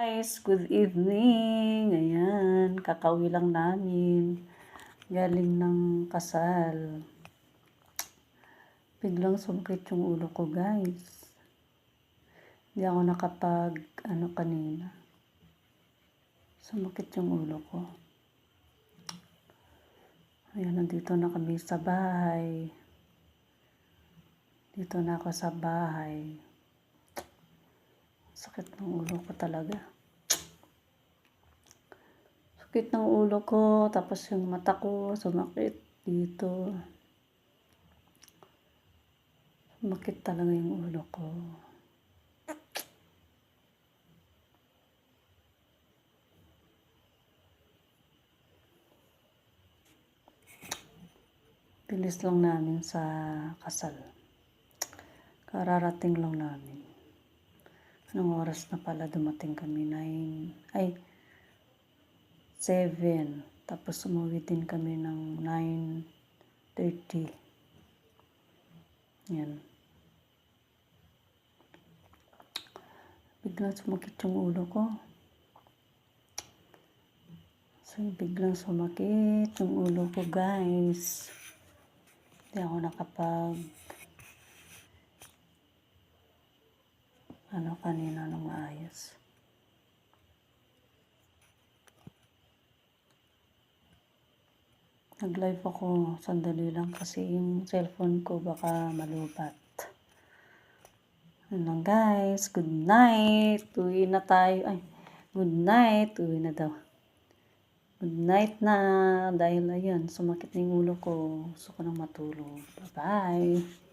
Guys, good evening. Ayan, kakauwi lang namin. Galing ng kasal. Biglang sumakit yung ulo ko, guys. Hindi ako kanina. Sumakit yung ulo ko. Ayan, nandito na kami sa bahay. Dito na ako sa bahay. Sakit ng ulo ko talaga. Sakit ng ulo ko, tapos yung mata ko sumakit dito. Sumakit talaga yung ulo ko. Bilis lang namin sa kasal. Kararating lang namin. Anong oras na pala dumating kami? 7. Tapos umuwi din kami ng 9:30. Yan. Biglang sumakit yung ulo ko. Biglang sumakit yung ulo ko, guys. Hindi ako kanina ng maayos. Nag-live ako, sandali lang kasi yung cellphone ko baka malubat. Ano lang guys, good night. Uwi na tayo. Ay, good night. Uwi na daw. Good night na. Dahil ayun, sumakit na yung ulo ko. Gusto ko nang matulog. Bye-bye.